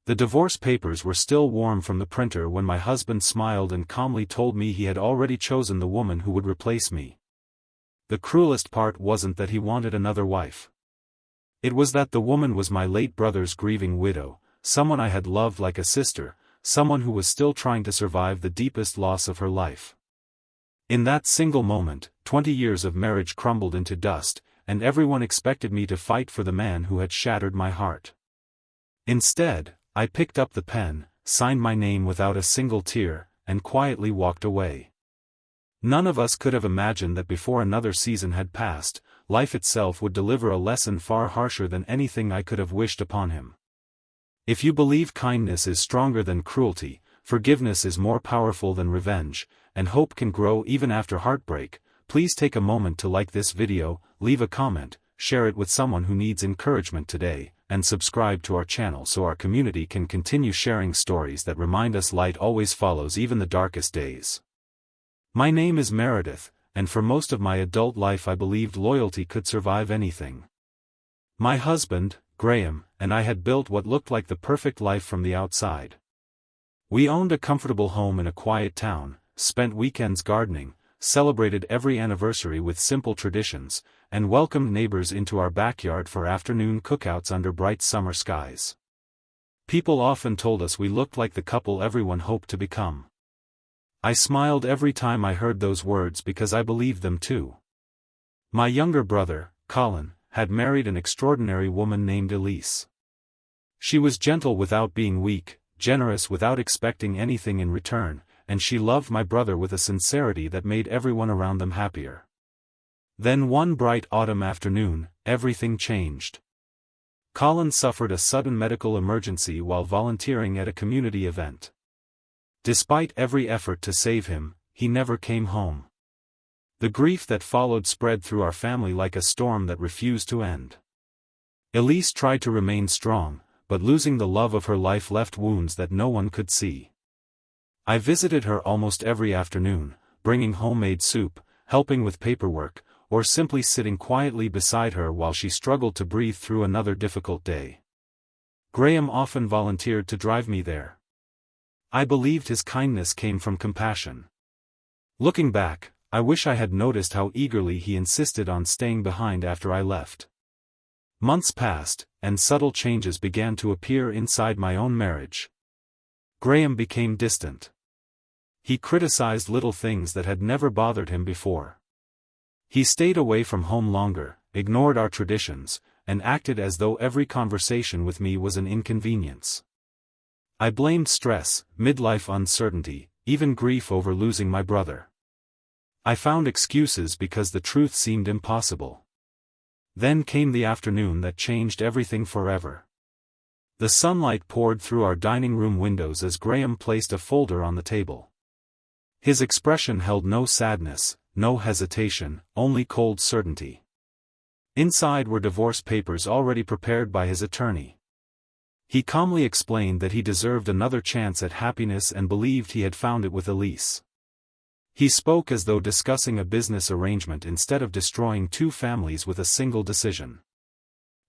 The divorce papers were still warm from the printer when my husband smiled and calmly told me he had already chosen the woman who would replace me. The cruelest part wasn't that he wanted another wife. It was that the woman was my late brother's grieving widow, someone I had loved like a sister, someone who was still trying to survive the deepest loss of her life. In that single moment, 20 years of marriage crumbled into dust, and everyone expected me to fight for the man who had shattered my heart. Instead, I picked up the pen, signed my name without a single tear, and quietly walked away. None of us could have imagined that before another season had passed, life itself would deliver a lesson far harsher than anything I could have wished upon him. If you believe kindness is stronger than cruelty, forgiveness is more powerful than revenge, and hope can grow even after heartbreak, please take a moment to like this video, leave a comment, share it with someone who needs encouragement today, and subscribe to our channel so our community can continue sharing stories that remind us light always follows even the darkest days. My name is Meredith, and for most of my adult life I believed loyalty could survive anything. My husband, Graham, and I had built what looked like the perfect life from the outside. We owned a comfortable home in a quiet town, spent weekends gardening, celebrated every anniversary with simple traditions, and welcomed neighbors into our backyard for afternoon cookouts under bright summer skies. People often told us we looked like the couple everyone hoped to become. I smiled every time I heard those words because I believed them too. My younger brother, Colin, had married an extraordinary woman named Elise. She was gentle without being weak, generous without expecting anything in return, and she loved my brother with a sincerity that made everyone around them happier. Then one bright autumn afternoon, everything changed. Colin suffered a sudden medical emergency while volunteering at a community event. Despite every effort to save him, he never came home. The grief that followed spread through our family like a storm that refused to end. Elise tried to remain strong, but losing the love of her life left wounds that no one could see. I visited her almost every afternoon, bringing homemade soup, helping with paperwork, or simply sitting quietly beside her while she struggled to breathe through another difficult day. Graham often volunteered to drive me there. I believed his kindness came from compassion. Looking back, I wish I had noticed how eagerly he insisted on staying behind after I left. Months passed, and subtle changes began to appear inside my own marriage. Graham became distant. He criticized little things that had never bothered him before. He stayed away from home longer, ignored our traditions, and acted as though every conversation with me was an inconvenience. I blamed stress, midlife uncertainty, even grief over losing my brother. I found excuses because the truth seemed impossible. Then came the afternoon that changed everything forever. The sunlight poured through our dining room windows as Graham placed a folder on the table. His expression held no sadness, no hesitation, only cold certainty. Inside were divorce papers already prepared by his attorney. He calmly explained that he deserved another chance at happiness and believed he had found it with Elise. He spoke as though discussing a business arrangement instead of destroying two families with a single decision.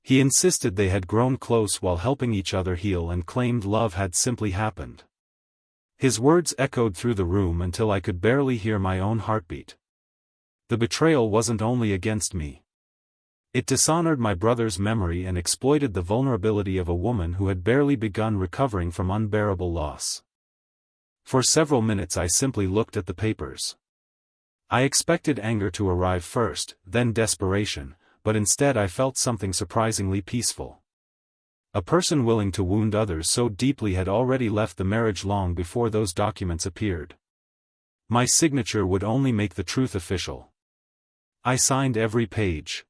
He insisted they had grown close while helping each other heal and claimed love had simply happened. His words echoed through the room until I could barely hear my own heartbeat. The betrayal wasn't only against me. It dishonored my brother's memory and exploited the vulnerability of a woman who had barely begun recovering from unbearable loss. For several minutes I simply looked at the papers. I expected anger to arrive first, then desperation, but instead I felt something surprisingly peaceful. A person willing to wound others so deeply had already left the marriage long before those documents appeared. My signature would only make the truth official. I signed every page.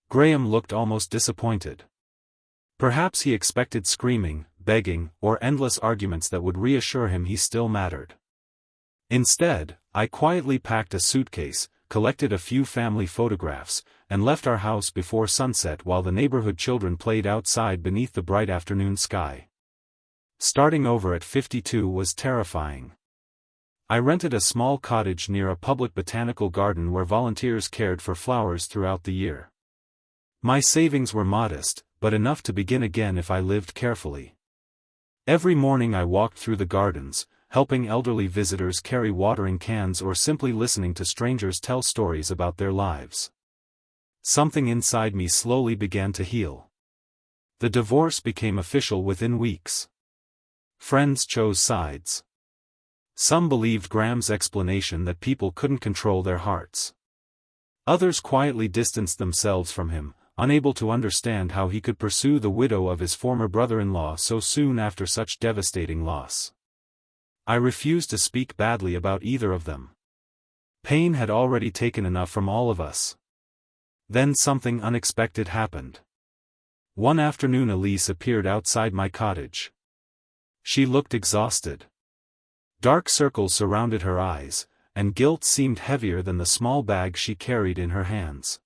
Graham looked almost disappointed. Perhaps he expected screaming, begging, or endless arguments that would reassure him he still mattered. Instead, I quietly packed a suitcase, collected a few family photographs, and left our house before sunset while the neighborhood children played outside beneath the bright afternoon sky. Starting over at 52 was terrifying. I rented a small cottage near a public botanical garden where volunteers cared for flowers throughout the year. My savings were modest, but enough to begin again if I lived carefully. Every morning I walked through the gardens, helping elderly visitors carry watering cans or simply listening to strangers tell stories about their lives. Something inside me slowly began to heal. The divorce became official within weeks. Friends chose sides. Some believed Graham's explanation that people couldn't control their hearts. Others quietly distanced themselves from him, unable to understand how he could pursue the widow of his former brother-in-law so soon after such devastating loss. I refused to speak badly about either of them. Pain had already taken enough from all of us. Then something unexpected happened. One afternoon Elise appeared outside my cottage. She looked exhausted. Dark circles surrounded her eyes, and guilt seemed heavier than the small bag she carried in her hands.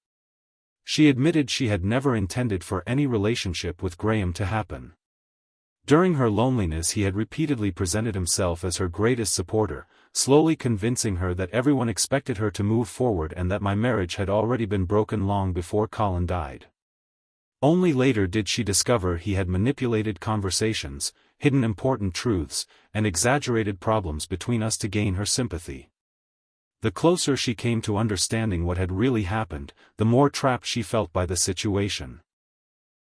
She admitted she had never intended for any relationship with Graham to happen. During her loneliness he had repeatedly presented himself as her greatest supporter, slowly convincing her that everyone expected her to move forward and that my marriage had already been broken long before Colin died. Only later did she discover he had manipulated conversations, hidden important truths, and exaggerated problems between us to gain her sympathy. The closer she came to understanding what had really happened, the more trapped she felt by the situation.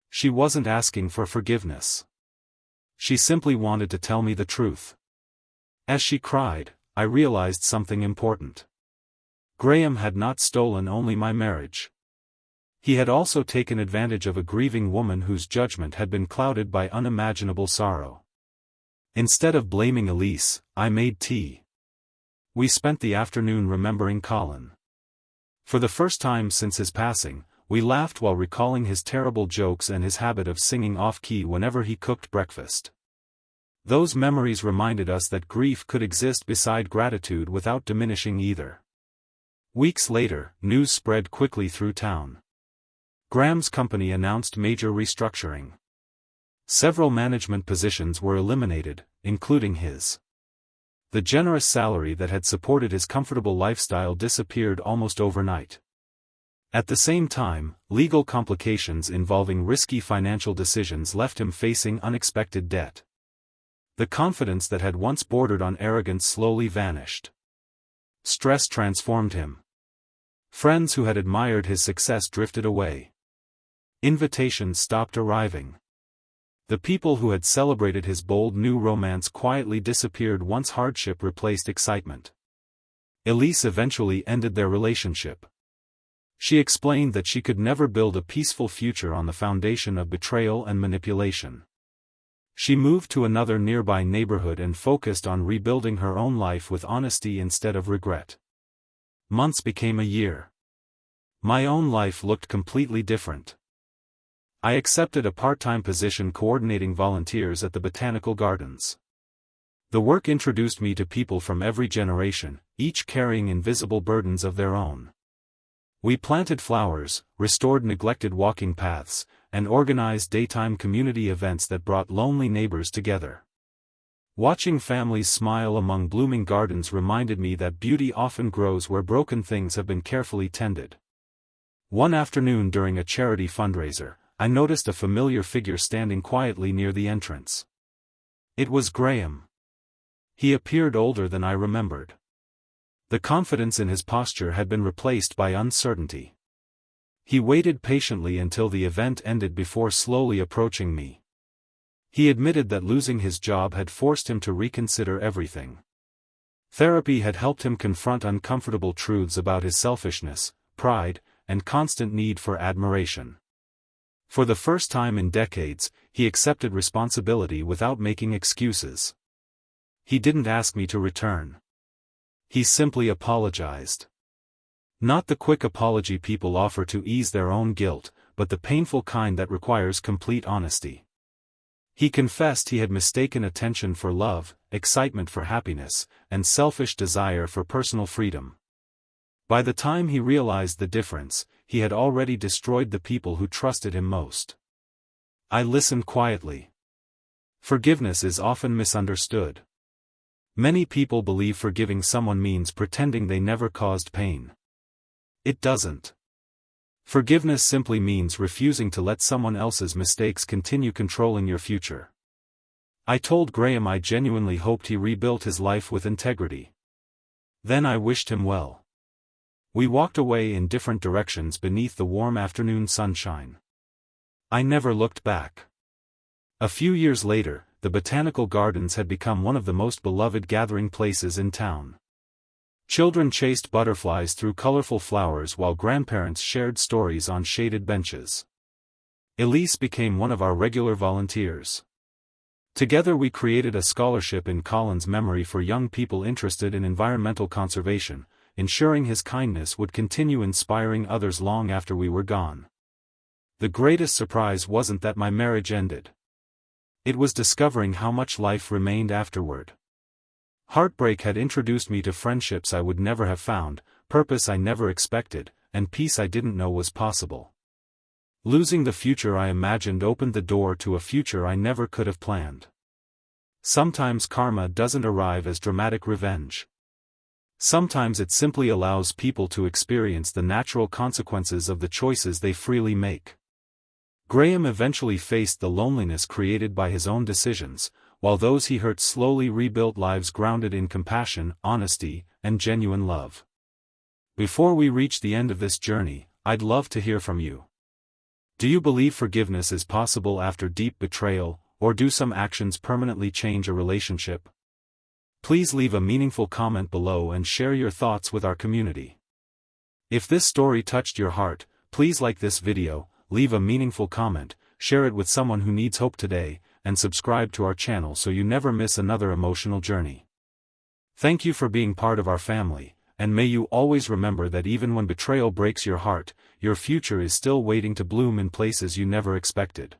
She wasn't asking for forgiveness. She simply wanted to tell me the truth. As she cried, I realized something important. Graham had not stolen only my marriage. He had also taken advantage of a grieving woman whose judgment had been clouded by unimaginable sorrow. Instead of blaming Elise, I made tea. We spent the afternoon remembering Colin. For the first time since his passing, we laughed while recalling his terrible jokes and his habit of singing off-key whenever he cooked breakfast. Those memories reminded us that grief could exist beside gratitude without diminishing either. Weeks later, news spread quickly through town. Graham's company announced major restructuring. Several management positions were eliminated, including his. The generous salary that had supported his comfortable lifestyle disappeared almost overnight. At the same time, legal complications involving risky financial decisions left him facing unexpected debt. The confidence that had once bordered on arrogance slowly vanished. Stress transformed him. Friends who had admired his success drifted away. Invitations stopped arriving. The people who had celebrated his bold new romance quietly disappeared once hardship replaced excitement. Elise eventually ended their relationship. She explained that she could never build a peaceful future on the foundation of betrayal and manipulation. She moved to another nearby neighborhood and focused on rebuilding her own life with honesty instead of regret. Months became a year. My own life looked completely different. I accepted a part-time position coordinating volunteers at the botanical gardens. The work introduced me to people from every generation, each carrying invisible burdens of their own. We planted flowers, restored neglected walking paths, and organized daytime community events that brought lonely neighbors together. Watching families smile among blooming gardens reminded me that beauty often grows where broken things have been carefully tended. One afternoon during a charity fundraiser, I noticed a familiar figure standing quietly near the entrance. It was Graham. He appeared older than I remembered. The confidence in his posture had been replaced by uncertainty. He waited patiently until the event ended before slowly approaching me. He admitted that losing his job had forced him to reconsider everything. Therapy had helped him confront uncomfortable truths about his selfishness, pride, and constant need for admiration. For the first time in decades, he accepted responsibility without making excuses. He didn't ask me to return. He simply apologized. Not the quick apology people offer to ease their own guilt, but the painful kind that requires complete honesty. He confessed he had mistaken attention for love, excitement for happiness, and selfish desire for personal freedom. By the time he realized the difference, he had already destroyed the people who trusted him most. I listened quietly. Forgiveness is often misunderstood. Many people believe forgiving someone means pretending they never caused pain. It doesn't. Forgiveness simply means refusing to let someone else's mistakes continue controlling your future. I told Graham I genuinely hoped he rebuilt his life with integrity. Then I wished him well. We walked away in different directions beneath the warm afternoon sunshine. I never looked back. A few years later, the Botanical Gardens had become one of the most beloved gathering places in town. Children chased butterflies through colorful flowers while grandparents shared stories on shaded benches. Elise became one of our regular volunteers. Together we created a scholarship in Colin's memory for young people interested in environmental conservation, ensuring his kindness would continue inspiring others long after we were gone. The greatest surprise wasn't that my marriage ended. It was discovering how much life remained afterward. Heartbreak had introduced me to friendships I would never have found, purpose I never expected, and peace I didn't know was possible. Losing the future I imagined opened the door to a future I never could have planned. Sometimes karma doesn't arrive as dramatic revenge. Sometimes it simply allows people to experience the natural consequences of the choices they freely make. Graham eventually faced the loneliness created by his own decisions, while those he hurt slowly rebuilt lives grounded in compassion, honesty, and genuine love. Before we reach the end of this journey, I'd love to hear from you. Do you believe forgiveness is possible after deep betrayal, or do some actions permanently change a relationship? Please leave a meaningful comment below and share your thoughts with our community. If this story touched your heart, please like this video, leave a meaningful comment, share it with someone who needs hope today, and subscribe to our channel so you never miss another emotional journey. Thank you for being part of our family, and may you always remember that even when betrayal breaks your heart, your future is still waiting to bloom in places you never expected.